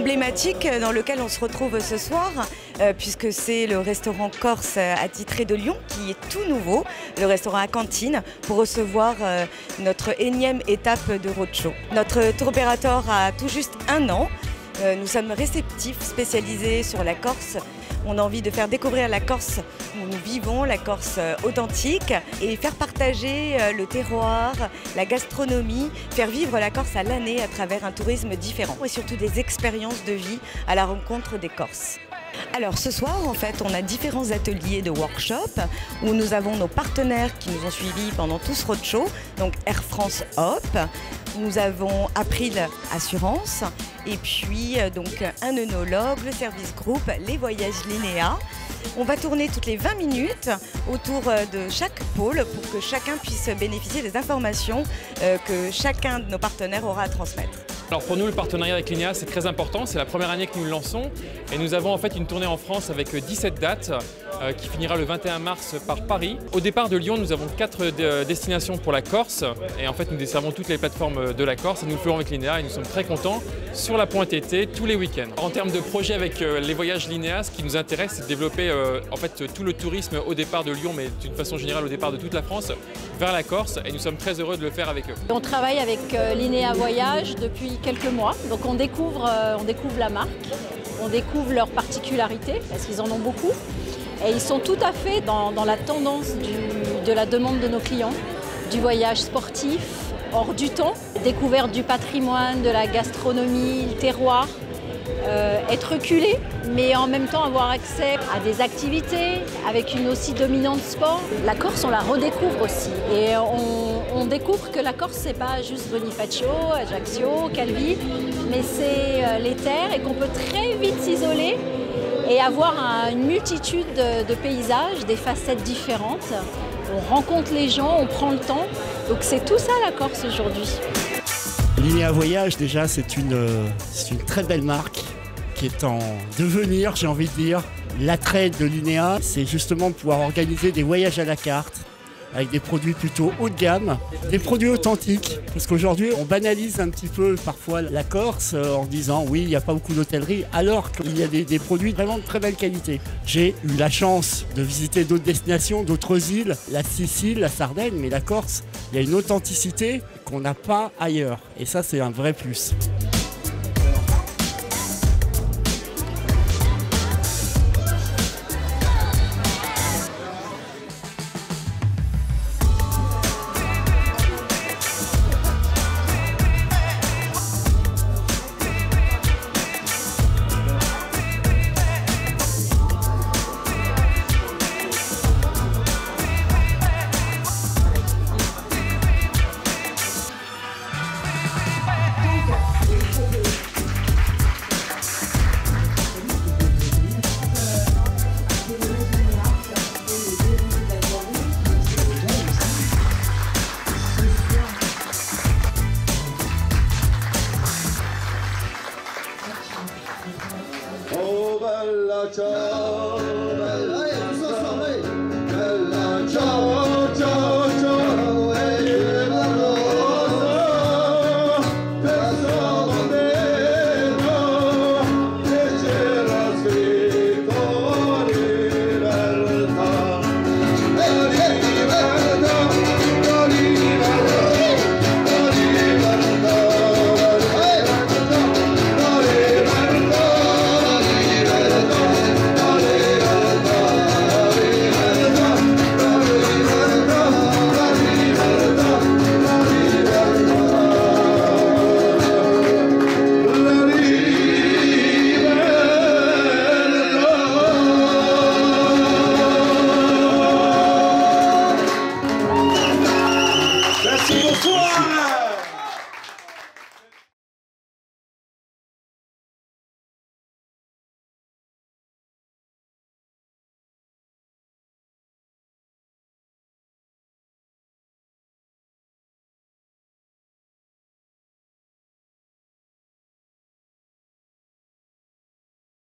emblématique dans lequel on se retrouve ce soir, puisque c'est le restaurant corse attitré de Lyon qui est tout nouveau, le restaurant à cantine, pour recevoir notre énième étape de roadshow. Notre tour opérateur a tout juste 1 an. Nous sommes réceptifs, spécialisés sur la Corse. On a envie de faire découvrir la Corse où nous vivons, la Corse authentique, et faire partager le terroir, la gastronomie, faire vivre la Corse à l'année à travers un tourisme différent et surtout des expériences de vie à la rencontre des Corses. Alors ce soir, en fait, on a différents ateliers de workshop où nous avons nos partenaires qui nous ont suivis pendant tout ce roadshow, donc Air France Hop, nous avons April Assurance et puis donc un œnologue, le service groupe, les voyages Linéa. On va tourner toutes les 20 minutes autour de chaque pôle pour que chacun puisse bénéficier des informations que chacun de nos partenaires aura à transmettre. Alors pour nous, le partenariat avec Linéa, c'est très important. C'est la première année que nous le lançons. Et nous avons en fait une tournée en France avec 17 dates qui finira le 21 mars par Paris. Au départ de Lyon, nous avons 4 destinations pour la Corse. Et en fait, nous desservons toutes les plateformes de la Corse. Et nous le ferons avec Linéa et nous sommes très contents sur la pointe été tous les week-ends. En termes de projet avec les voyages Linéa, ce qui nous intéresse, c'est de développer en fait tout le tourisme au départ de Lyon, mais d'une façon générale au départ de toute la France, vers la Corse. Et nous sommes très heureux de le faire avec eux. On travaille avec Linéa Voyage depuis quelques mois. Donc on découvre la marque, on découvre leurs particularités, parce qu'ils en ont beaucoup. Et ils sont tout à fait dans la tendance de la demande de nos clients, du voyage sportif, hors du temps, découverte du patrimoine, de la gastronomie, le terroir, être reculé, mais en même temps avoir accès à des activités avec une aussi dominante sport. La Corse, on la redécouvre aussi. Et on découvre que la Corse, c'est pas juste Bonifacio, Ajaccio, Calvi, mais c'est les terres et qu'on peut très vite s'isoler et avoir une multitude de paysages, des facettes différentes. On rencontre les gens, on prend le temps. Donc c'est tout ça la Corse aujourd'hui. Linéa Voyage, déjà, c'est une très belle marque qui est en devenir, j'ai envie de dire. L'attrait de Linéa, c'est justement pouvoir organiser des voyages à la carte avec des produits plutôt haut de gamme, des produits authentiques. Parce qu'aujourd'hui, on banalise un petit peu parfois la Corse en disant oui, il n'y a pas beaucoup d'hôtellerie, alors qu'il y a des produits vraiment de très belle qualité. J'ai eu la chance de visiter d'autres destinations, d'autres îles, la Sicile, la Sardaigne, mais la Corse, il y a une authenticité qu'on n'a pas ailleurs. Et ça, c'est un vrai plus. Oh bella ciao